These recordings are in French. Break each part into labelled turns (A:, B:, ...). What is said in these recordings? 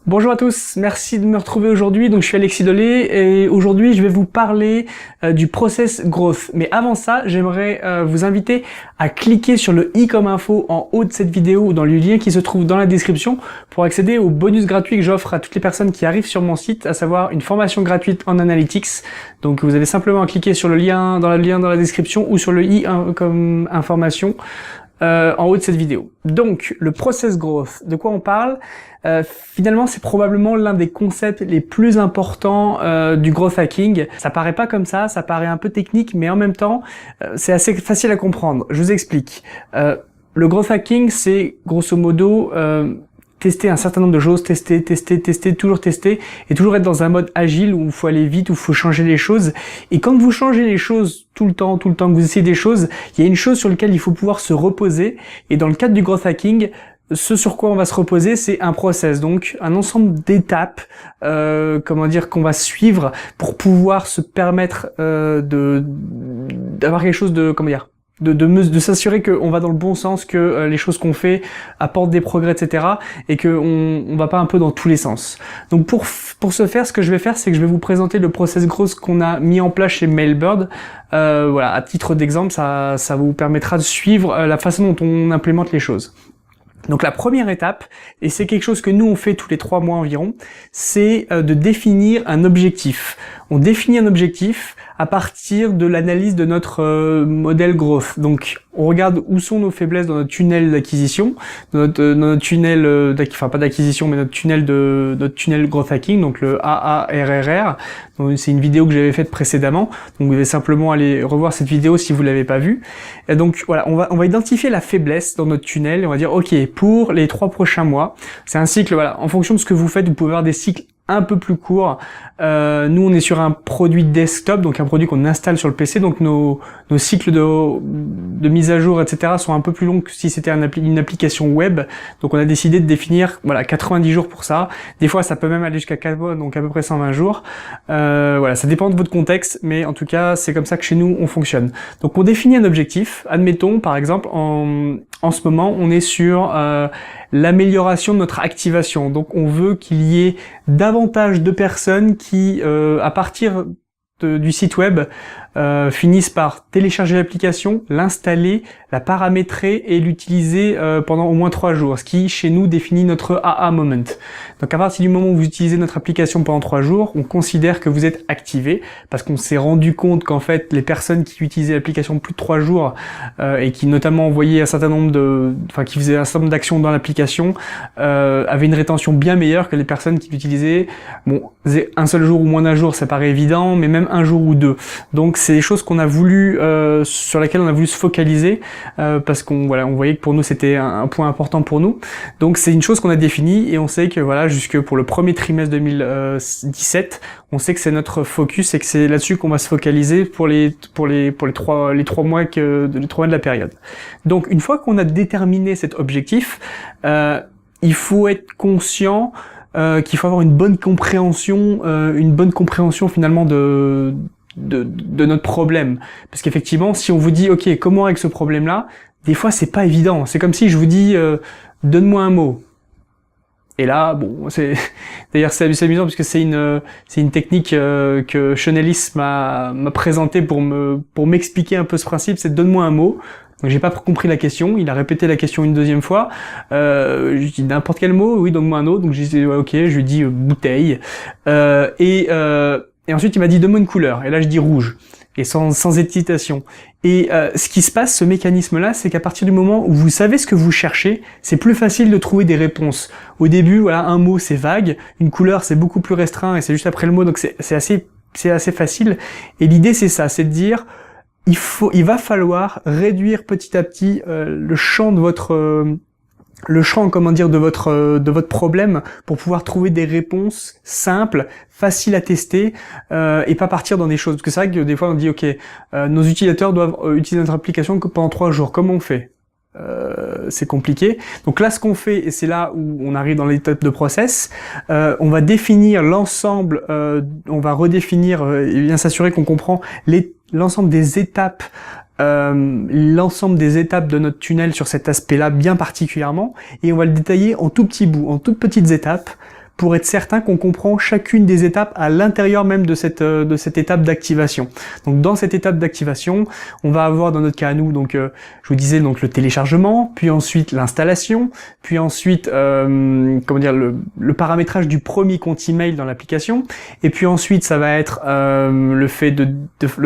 A: Bonjour à tous, merci de me retrouver aujourd'hui. Donc je suis Alexis Dolé et aujourd'hui je vais vous parler du process growth. Mais avant ça, j'aimerais vous inviter à cliquer sur le i comme info en haut de cette vidéo ou dans le lien qui se trouve dans la description pour accéder aux bonus gratuits que j'offre à toutes les personnes qui arrivent sur mon site, à savoir une formation gratuite en analytics. Donc vous avez simplement à cliquer sur le lien dans la description ou sur le i comme information en haut de cette vidéo. Donc, le process growth, de quoi on parle? Finalement, c'est probablement l'un des concepts les plus importants du growth hacking. Ça paraît pas comme ça paraît un peu technique, mais en même temps, c'est assez facile à comprendre. Je vous explique. Le growth hacking, c'est grosso modo tester un certain nombre de choses, tester, toujours tester, et toujours être dans un mode agile où il faut aller vite, où il faut changer les choses. Et quand vous changez les choses tout le temps que vous essayez des choses, il y a une chose sur laquelle il faut pouvoir se reposer. Et dans le cadre du growth hacking, ce sur quoi on va se reposer, c'est un process, donc un ensemble d'étapes, qu'on va suivre pour pouvoir se permettre d'avoir quelque chose de, de s'assurer qu'on va dans le bon sens, que les choses qu'on fait apportent des progrès, etc. et que on va pas un peu dans tous les sens. Donc pour ce faire, ce que je vais faire, c'est que je vais vous présenter le process growth qu'on a mis en place chez Mailbird. Voilà, à titre d'exemple, ça vous permettra de suivre la façon dont on implémente les choses. Donc la première étape, et c'est quelque chose que nous on fait tous les 3 mois environ, c'est de définir un objectif. On définit un objectif à partir de l'analyse de notre modèle growth. Donc on regarde où sont nos faiblesses dans notre tunnel d'acquisition, dans notre tunnel pas d'acquisition, mais notre tunnel growth hacking, donc le AARRR. Donc c'est une vidéo que j'avais faite précédemment. Donc vous devez simplement aller revoir cette vidéo si vous l'avez pas vue. Et donc voilà, on va identifier la faiblesse dans notre tunnel et on va dire OK, pour les 3 prochains mois, c'est un cycle, voilà, en fonction de ce que vous faites, vous pouvez avoir des cycles un peu plus court. Nous on est sur un produit desktop, donc un produit qu'on installe sur le PC, donc nos cycles de mise à jour, etc. sont un peu plus longs que si c'était une application web. Donc on a décidé de définir 90 jours pour ça. Des fois ça peut même aller jusqu'à 4 mois, donc à peu près 120 jours. Ça dépend de votre contexte, mais en tout cas c'est comme ça que chez nous on fonctionne. Donc on définit un objectif. Admettons par exemple en ce moment on est sur l'amélioration de notre activation. Donc on veut qu'il y ait davantage de personnes qui, à partir du site web, finissent par télécharger l'application, l'installer, la paramétrer et l'utiliser pendant au moins 3 jours, ce qui chez nous définit notre AA moment. Donc à partir du moment où vous utilisez notre application pendant 3 jours, on considère que vous êtes activé, parce qu'on s'est rendu compte qu'en fait les personnes qui utilisaient l'application plus de 3 jours et qui notamment envoyaient un certain nombre qui faisaient un certain nombre d'actions dans l'application avaient une rétention bien meilleure que les personnes qui l'utilisaient un seul jour ou moins d'un jour, ça paraît évident, mais même un jour ou 2. Donc c'est des choses qu'on a voulu sur lesquelles on a voulu se focaliser parce qu'on voyait que pour nous c'était un point important pour nous. Donc c'est une chose qu'on a définie et on sait que jusque pour le premier trimestre 2017, on sait que c'est notre focus et que c'est là-dessus qu'on va se focaliser pour les 3 mois de la période. Donc une fois qu'on a déterminé cet objectif, il faut être conscient qu'il faut avoir une bonne compréhension finalement de notre problème. Parce qu'effectivement, si on vous dit, OK, comment avec ce problème-là, des fois, c'est pas évident. C'est comme si je vous dis, donne-moi un mot. Et là, d'ailleurs, c'est amusant parce que c'est une technique que Chenelis m'a présenté pour m'expliquer un peu ce principe, c'est donne-moi un mot. Donc j'ai pas compris la question, il a répété la question une deuxième fois. Je lui dis n'importe quel mot, oui, donne-moi un autre. Donc j'ai dit OK, je lui dis bouteille. Et ensuite il m'a dit donne-moi une couleur. Et là je dis rouge. Et sans hésitation. Et ce qui se passe, ce mécanisme-là, c'est qu'à partir du moment où vous savez ce que vous cherchez, c'est plus facile de trouver des réponses. Au début, un mot c'est vague, une couleur c'est beaucoup plus restreint et c'est juste après le mot, donc c'est assez facile. Et l'idée c'est ça, c'est de dire il va falloir réduire petit à petit le champ de votre problème pour pouvoir trouver des réponses simples, faciles à tester et pas partir dans des choses. Parce que c'est vrai que des fois on dit OK, nos utilisateurs doivent utiliser notre application que pendant 3 jours. Comment on fait? C'est compliqué. Donc là, ce qu'on fait, et c'est là où on arrive dans l'étape de process, on va définir l'ensemble, on va redéfinir et bien s'assurer qu'on comprend l'ensemble des étapes de notre tunnel sur cet aspect-là bien particulièrement, et on va le détailler en tout petits bouts, en toutes petites étapes, pour être certain qu'on comprend chacune des étapes à l'intérieur même de cette étape d'activation. Donc dans cette étape d'activation, on va avoir dans notre cas à nous, donc je vous disais donc le téléchargement, puis ensuite l'installation, puis ensuite comment dire le paramétrage du premier compte email dans l'application, et puis ensuite ça va être le fait de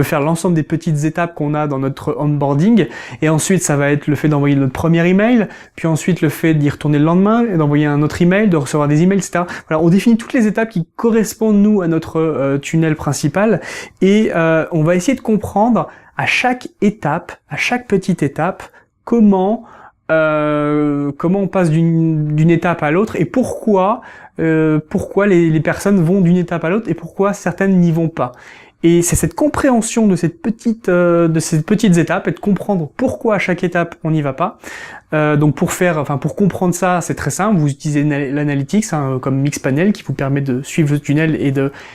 A: faire l'ensemble des petites étapes qu'on a dans notre onboarding, et ensuite ça va être le fait d'envoyer notre premier email, puis ensuite le fait d'y retourner le lendemain et d'envoyer un autre email, de recevoir des emails, etc. Voilà, on définit toutes les étapes qui correspondent nous à notre tunnel principal, et on va essayer de comprendre à chaque étape, à chaque petite étape, comment on passe d'une étape à l'autre, et pourquoi les personnes vont d'une étape à l'autre et pourquoi certaines n'y vont pas. Et c'est cette compréhension de ces petites étapes, et de comprendre pourquoi à chaque étape on n'y va pas. Donc pour comprendre ça, c'est très simple. Vous utilisez l'analytics comme Mixpanel qui vous permet de suivre le tunnel et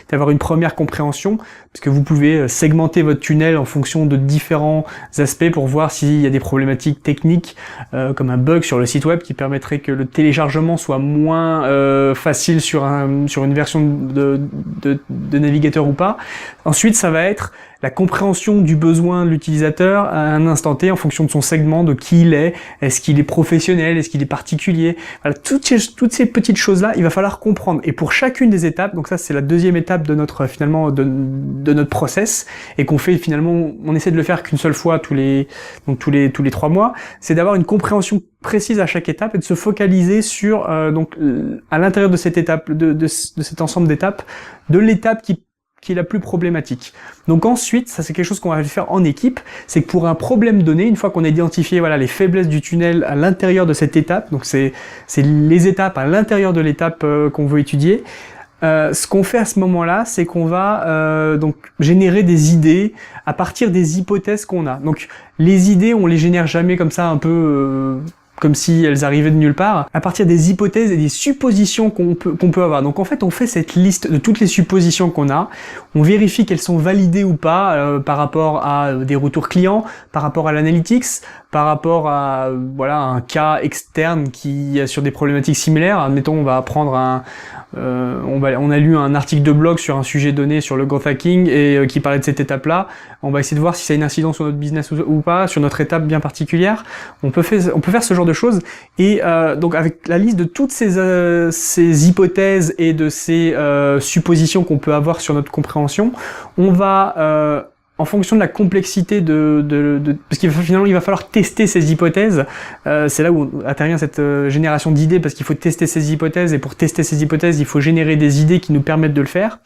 A: d'avoir une première compréhension, parce que vous pouvez segmenter votre tunnel en fonction de différents aspects pour voir s'il y a des problématiques techniques, comme un bug sur le site web qui permettrait que le téléchargement soit moins facile sur une version de navigateur ou pas. Ensuite, ça va être la compréhension du besoin de l'utilisateur à un instant T en fonction de son segment, de qui il est-ce qu'il est professionnel, est-ce qu'il est particulier. Voilà, toutes ces petites choses-là, il va falloir comprendre. Et pour chacune des étapes, donc ça c'est la deuxième étape de notre de notre process, et qu'on fait finalement, on essaie de le faire qu'une seule fois tous les 3 mois, c'est d'avoir une compréhension précise à chaque étape et de se focaliser sur à l'intérieur de cette étape, de cet ensemble d'étapes, de l'étape qui est la plus problématique. Donc ensuite, ça c'est quelque chose qu'on va faire en équipe, c'est que pour un problème donné, une fois qu'on a identifié les faiblesses du tunnel à l'intérieur de cette étape, donc c'est les étapes à l'intérieur de l'étape qu'on veut étudier, ce qu'on fait à ce moment-là, c'est qu'on va donc générer des idées à partir des hypothèses qu'on a. Donc les idées, on les génère jamais comme ça un peu comme si elles arrivaient de nulle part, à partir des hypothèses et des suppositions qu'on peut avoir. Donc en fait, on fait cette liste de toutes les suppositions qu'on a, on vérifie qu'elles sont validées ou pas par rapport à des retours clients, par rapport à l'analytics, par rapport à un cas externe qui sur des problématiques similaires. Admettons, on va prendre on a lu un article de blog sur un sujet donné sur le growth hacking et qui parlait de cette étape-là. On va essayer de voir si ça a une incidence sur notre business ou pas, sur notre étape bien particulière. On peut faire ce genre de choses, et donc avec la liste de toutes ces hypothèses et de ces suppositions qu'on peut avoir sur notre compréhension, on va en fonction de la complexité parce qu'il finalement il va falloir tester ces hypothèses. C'est là où intervient cette génération d'idées, parce qu'il faut tester ces hypothèses, et pour tester ces hypothèses, il faut générer des idées qui nous permettent de le faire.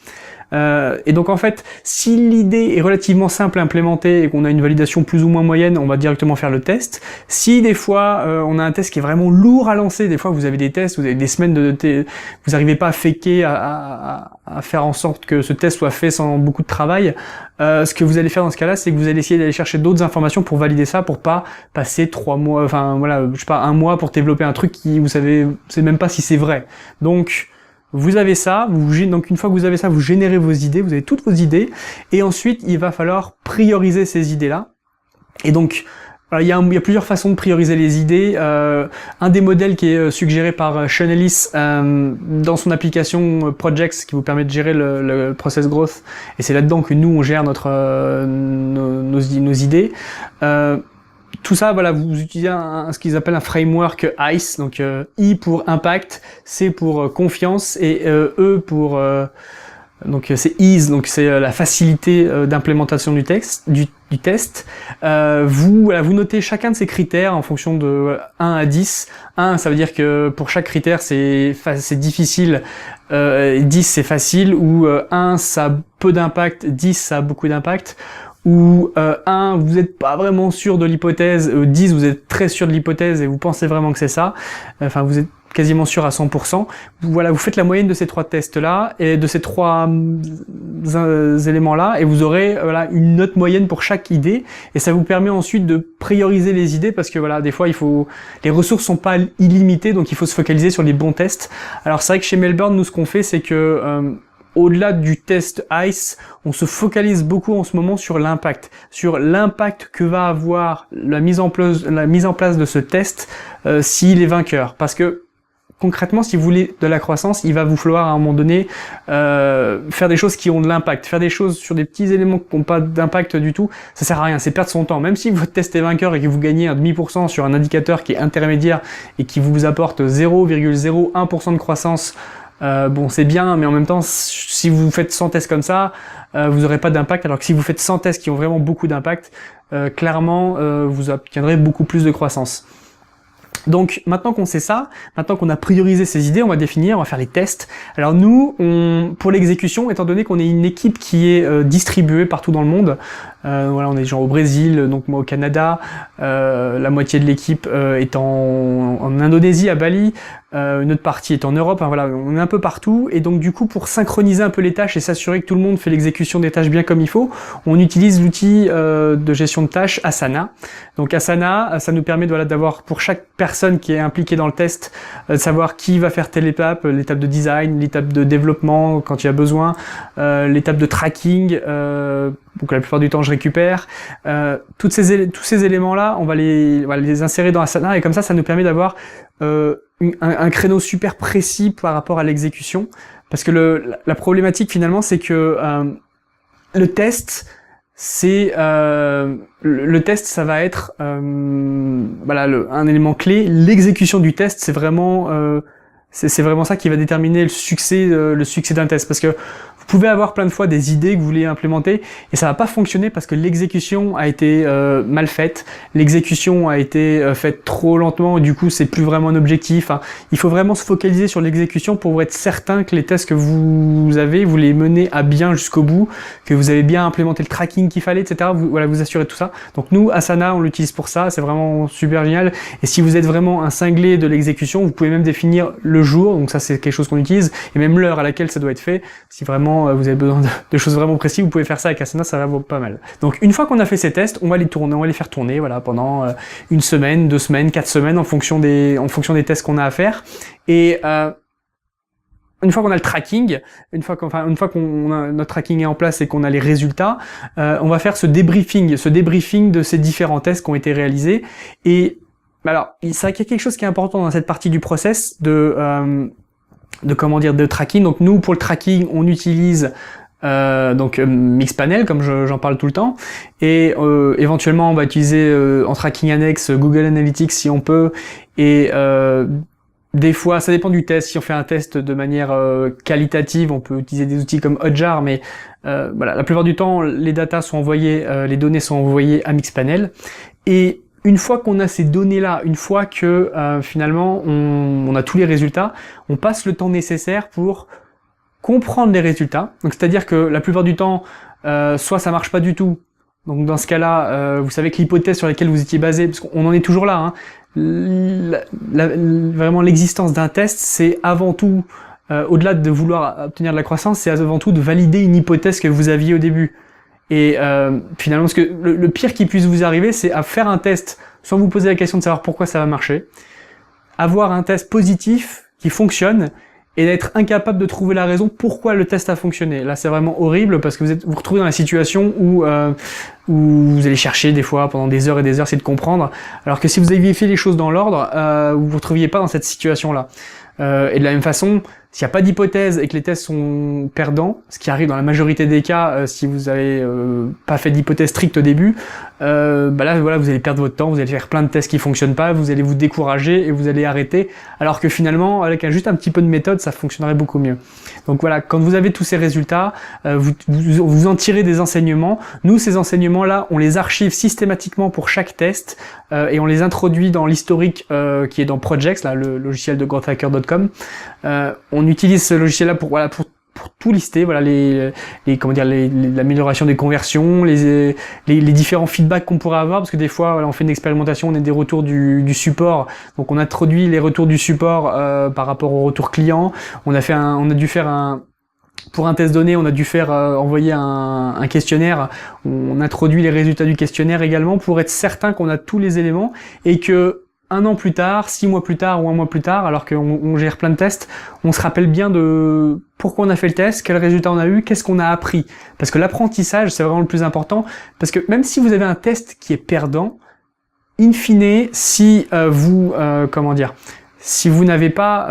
A: Et donc en fait, si l'idée est relativement simple à implémenter et qu'on a une validation plus ou moins moyenne, on va directement faire le test. Si des fois on a un test qui est vraiment lourd à lancer, des fois vous avez des tests, vous avez des semaines vous n'arrivez pas à faker, à faire en sorte que ce test soit fait sans beaucoup de travail, ce que vous allez faire dans ce cas-là, c'est que vous allez essayer d'aller chercher d'autres informations pour valider ça, pour pas passer 3 mois, un mois pour développer un truc qui, vous savez même pas si c'est vrai. Donc vous avez ça, donc une fois que vous avez ça, vous générez vos idées, vous avez toutes vos idées, et ensuite il va falloir prioriser ces idées-là. Et donc il y a plusieurs façons de prioriser les idées. Un des modèles qui est suggéré par Sean Ellis dans son application Projects, qui vous permet de gérer le process growth, et c'est là-dedans que nous on gère nos idées. Tout ça, vous utilisez ce qu'ils appellent un framework ICE, donc I pour impact, C pour confiance, et E pour donc c'est ease, donc c'est la facilité d'implémentation du test. Vous notez chacun de ces critères en fonction de 1 à 10. 1, ça veut dire que pour chaque critère c'est difficile, 10 c'est facile, ou 1 ça a peu d'impact, 10 ça a beaucoup d'impact. Ou 1, vous n'êtes pas vraiment sûr de l'hypothèse, 10, vous êtes très sûr de l'hypothèse et vous pensez vraiment que c'est ça, enfin vous êtes quasiment sûr à 100%. Vous faites la moyenne de ces 3 tests-là, et de ces 3 éléments-là, et vous aurez une note moyenne pour chaque idée, et ça vous permet ensuite de prioriser les idées, parce que des fois les ressources sont pas illimitées, donc il faut se focaliser sur les bons tests. Alors c'est vrai que chez Melbourne, nous ce qu'on fait, c'est que au-delà du test ICE, on se focalise beaucoup en ce moment sur l'impact que va avoir la mise en place de ce test s'il est vainqueur. Parce que concrètement, si vous voulez de la croissance, il va vous falloir à un moment donné faire des choses qui ont de l'impact. Faire des choses sur des petits éléments qui n'ont pas d'impact du tout, ça sert à rien, c'est perdre son temps. Même si votre test est vainqueur et que vous gagnez un demi% sur un indicateur qui est intermédiaire et qui vous apporte 0,01% de croissance, bon, c'est bien, mais en même temps, si vous faites 100 tests comme ça, vous n'aurez pas d'impact, alors que si vous faites 100 tests qui ont vraiment beaucoup d'impact, clairement, vous obtiendrez beaucoup plus de croissance. Donc maintenant qu'on sait ça, maintenant qu'on a priorisé ces idées, on va faire les tests. Alors nous, pour l'exécution, étant donné qu'on est une équipe qui est distribuée partout dans le monde, voilà, on est genre au Brésil, donc moi au Canada, la moitié de l'équipe est en Indonésie, à Bali, une autre partie est en Europe, hein, voilà, on est un peu partout, et donc du coup pour synchroniser un peu les tâches et s'assurer que tout le monde fait l'exécution des tâches bien comme il faut, on utilise l'outil de gestion de tâches Asana. Donc Asana, ça nous permet d'avoir pour chaque personne qui est impliquée dans le test, de savoir qui va faire telle étape, l'étape de design, l'étape de développement quand il y a besoin, l'étape de tracking, donc la plupart du temps je récupère. Tous ces éléments-là, on va les insérer dans Asana, et comme ça nous permet d'avoir un créneau super précis par rapport à l'exécution, parce que la problématique finalement c'est que le test le test ça va être voilà un élément clé. L'exécution du test c'est vraiment ça qui va déterminer le succès d'un test, parce que vous pouvez avoir plein de fois des idées que vous voulez implémenter et ça va pas fonctionner parce que l'exécution a été mal faite, l'exécution a été faite trop lentement et du coup c'est plus vraiment un objectif. Hein. Il faut vraiment se focaliser sur l'exécution pour être certain que les tests que vous avez, vous les menez à bien jusqu'au bout, que vous avez bien implémenté le tracking qu'il fallait, etc. Vous assurez tout ça. Donc nous, Asana, on l'utilise pour ça, c'est vraiment super génial. Et si vous êtes vraiment un cinglé de l'exécution, vous pouvez même définir le jour, donc ça c'est quelque chose qu'on utilise, et même l'heure à laquelle ça doit être fait. Si vraiment vous avez besoin de choses vraiment précises, vous pouvez faire ça avec Asana, ça va pas mal. Donc une fois qu'on a fait ces tests, on va les faire tourner, voilà, pendant une semaine, 2 semaines, 4 semaines, en fonction des tests qu'on a à faire. Et une fois qu'on a le tracking, une fois qu'on a notre tracking est en place et qu'on a les résultats, on va faire ce débriefing de ces différents tests qui ont été réalisés. Et alors, c'est vrai qu'il y a quelque chose qui est important dans cette partie du process de tracking. Donc nous, pour le tracking, on utilise Mixpanel, comme j'en parle tout le temps, et éventuellement on va utiliser en tracking annexe Google Analytics si on peut, et des fois, ça dépend du test. Si on fait un test de manière qualitative, on peut utiliser des outils comme Hotjar, mais voilà, la plupart du temps, les datas sont envoyées, les données sont envoyées à Mixpanel. Et une fois qu'on a ces données-là, une fois que finalement on a tous les résultats, on passe le temps nécessaire pour comprendre les résultats. Donc c'est-à-dire que la plupart du temps, soit ça marche pas du tout. Donc dans ce cas-là, vous savez que l'hypothèse sur laquelle vous étiez basé, parce qu'on en est toujours là, hein, vraiment l'existence d'un test, c'est avant tout, au-delà de vouloir obtenir de la croissance, c'est avant tout de valider une hypothèse que vous aviez au début. Et finalement, ce que le pire qui puisse vous arriver, c'est à faire un test sans vous poser la question de savoir pourquoi ça va marcher, avoir un test positif qui fonctionne, et d'être incapable de trouver la raison pourquoi le test a fonctionné. Là, c'est vraiment horrible parce que vous retrouvez dans la situation où vous allez chercher des fois pendant des heures et des heures, essayer de comprendre, alors que si vous aviez fait les choses dans l'ordre, vous vous retrouviez pas dans cette situation-là. Et de la même façon, s'il n'y a pas d'hypothèse et que les tests sont perdants, ce qui arrive dans la majorité des cas si vous avez pas fait d'hypothèse stricte au début, là voilà, vous allez perdre votre temps, vous allez faire plein de tests qui fonctionnent pas, vous allez vous décourager et vous allez arrêter, alors que finalement avec juste un petit peu de méthode ça fonctionnerait beaucoup mieux. Donc voilà, quand vous avez tous ces résultats, vous en tirez des enseignements. Nous, ces enseignements là, on les archive systématiquement pour chaque test et on les introduit dans l'historique qui est dans Projects, là, le logiciel de growthhacker.com. On utilise ce logiciel-là pour tout lister, voilà l'amélioration des conversions, les différents feedbacks qu'on pourrait avoir, parce que des fois voilà, on fait une expérimentation, on a des retours du support, donc on a introduit les retours du support par rapport aux retours clients. Pour un test donné, on a dû faire envoyer un questionnaire. On introduit les résultats du questionnaire également pour être certain qu'on a tous les éléments et que 1 an plus tard, 6 mois plus tard ou 1 mois plus tard, alors qu'on gère plein de tests, on se rappelle bien de pourquoi on a fait le test, quel résultat on a eu, qu'est-ce qu'on a appris. Parce que l'apprentissage, c'est vraiment le plus important. Parce que même si vous avez un test qui est perdant, in fine, si si vous n'avez pas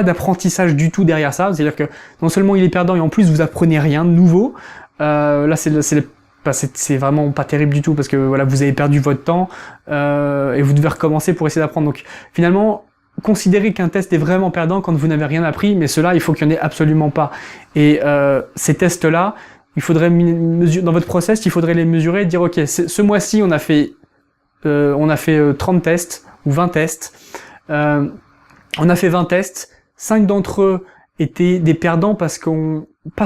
A: d'apprentissage du tout derrière ça, c'est-à-dire que non seulement il est perdant et en plus vous apprenez rien de nouveau, là c'est vraiment pas terrible du tout parce que voilà, vous avez perdu votre temps et vous devez recommencer pour essayer d'apprendre. Donc finalement, considérez qu'un test est vraiment perdant quand vous n'avez rien appris, mais cela, il faut qu'il n'y en ait absolument pas. Et ces tests-là, il faudrait dans votre process, il faudrait les mesurer et dire ok, ce mois-ci on a fait 30 tests ou 20 tests. On a fait 20 tests, 5 d'entre eux étaient des perdants pas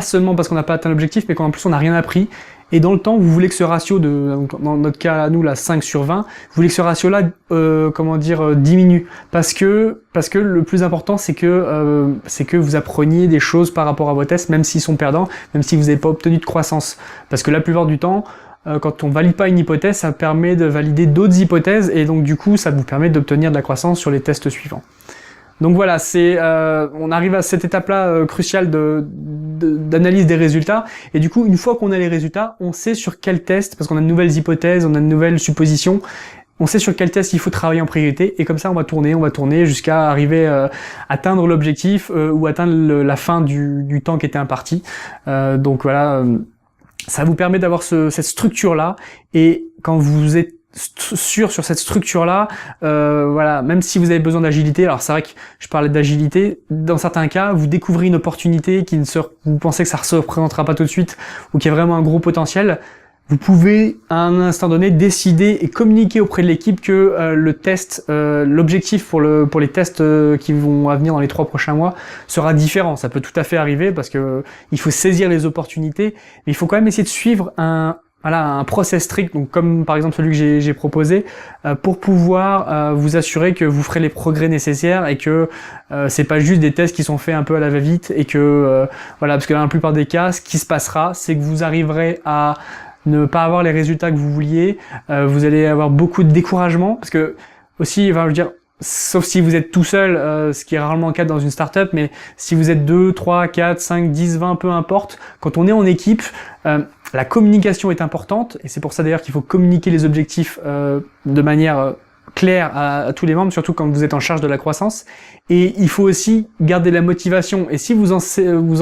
A: seulement parce qu'on n'a pas atteint l'objectif, mais qu'en plus on n'a rien appris. Et dans le temps, vous voulez que ce ratio dans notre cas à nous, là, 5 sur 20, vous voulez que ce ratio-là, diminue. Parce que le plus important, c'est que vous appreniez des choses par rapport à vos tests, même s'ils sont perdants, même si vous n'avez pas obtenu de croissance. Parce que la plupart du temps, quand on valide pas une hypothèse, ça permet de valider d'autres hypothèses, et donc du coup, ça vous permet d'obtenir de la croissance sur les tests suivants. Donc voilà, on arrive à cette étape-là cruciale d'analyse des résultats. Et du coup, une fois qu'on a les résultats, on sait sur quel test, parce qu'on a de nouvelles hypothèses, on a de nouvelles suppositions, on sait sur quel test il faut travailler en priorité. Et comme ça, on va tourner jusqu'à arriver à atteindre l'objectif ou atteindre la fin du temps qui était imparti. Donc voilà, ça vous permet d'avoir cette structure-là. Et quand vous êtes sûr sur cette structure-là, voilà, même si vous avez besoin d'agilité, alors c'est vrai que je parlais d'agilité, dans certains cas, vous découvrez une opportunité vous pensez que ça ne se représentera pas tout de suite, ou qu'il y a vraiment un gros potentiel, vous pouvez à un instant donné décider et communiquer auprès de l'équipe que le test, l'objectif pour les tests qui vont venir dans les 3 prochains mois sera différent. Ça peut tout à fait arriver parce que il faut saisir les opportunités, mais il faut quand même essayer de suivre un process strict, donc comme par exemple celui que j'ai proposé, pour pouvoir vous assurer que vous ferez les progrès nécessaires et que c'est pas juste des tests qui sont faits un peu à la va-vite et que voilà, parce que dans la plupart des cas, ce qui se passera, c'est que vous arriverez à ne pas avoir les résultats que vous vouliez, vous allez avoir beaucoup de découragement, parce que aussi, enfin, je veux dire, sauf si vous êtes tout seul, ce qui est rarement le cas dans une startup, mais si vous êtes 2, 3, 4, 5, 10, 20, peu importe, quand on est en équipe, la communication est importante, et c'est pour ça d'ailleurs qu'il faut communiquer les objectifs de manière claire à tous les membres, surtout quand vous êtes en charge de la croissance. Et il faut aussi garder la motivation. Et si vous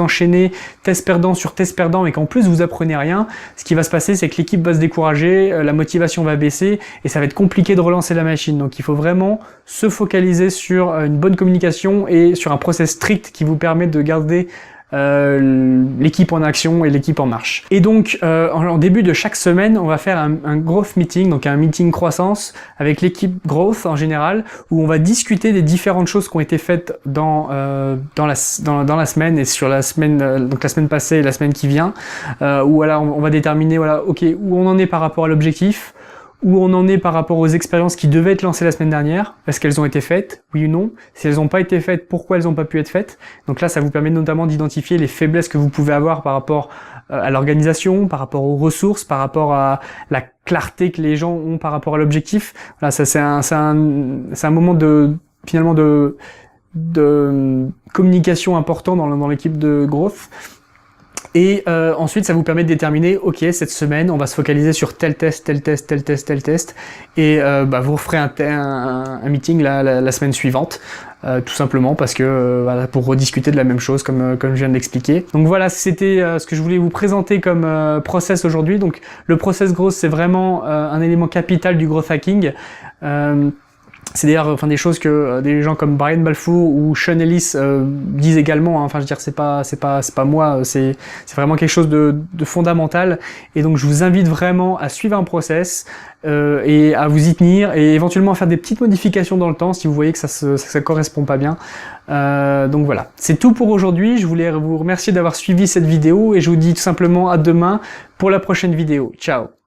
A: enchaînez test perdant sur test perdant et qu'en plus vous apprenez rien, ce qui va se passer, c'est que l'équipe va se décourager, la motivation va baisser et ça va être compliqué de relancer la machine. Donc il faut vraiment se focaliser sur une bonne communication et sur un process strict qui vous permet de garder l'équipe en action et l'équipe en marche. Et donc en début de chaque semaine, on va faire un growth meeting, donc un meeting croissance avec l'équipe growth en général, où on va discuter des différentes choses qui ont été faites dans la semaine et sur la semaine, donc la semaine passée et la semaine qui vient, où voilà, on va déterminer voilà, ok, où on en est par rapport à l'objectif, où on en est par rapport aux expériences qui devaient être lancées la semaine dernière, est-ce qu'elles ont été faites, oui ou non, si elles n'ont pas été faites, pourquoi elles n'ont pas pu être faites. Donc là, ça vous permet notamment d'identifier les faiblesses que vous pouvez avoir par rapport à l'organisation, par rapport aux ressources, par rapport à la clarté que les gens ont par rapport à l'objectif. Voilà, ça c'est un moment finalement de communication important dans l'équipe de growth. Et ensuite, ça vous permet de déterminer, ok, cette semaine, on va se focaliser sur tel test, et vous referez un meeting la semaine suivante, tout simplement parce que voilà, pour rediscuter de la même chose, comme je viens de l'expliquer. Donc voilà, c'était ce que je voulais vous présenter comme process aujourd'hui. Donc le process growth, c'est vraiment un élément capital du growth hacking. C'est d'ailleurs des choses que des gens comme Brian Balfour ou Sean Ellis disent également, hein. Enfin je veux dire, c'est pas moi, c'est vraiment quelque chose de fondamental. Et donc je vous invite vraiment à suivre un process et à vous y tenir et éventuellement à faire des petites modifications dans le temps si vous voyez que ça correspond pas bien. Donc voilà, c'est tout pour aujourd'hui. Je voulais vous remercier d'avoir suivi cette vidéo et je vous dis tout simplement à demain pour la prochaine vidéo. Ciao.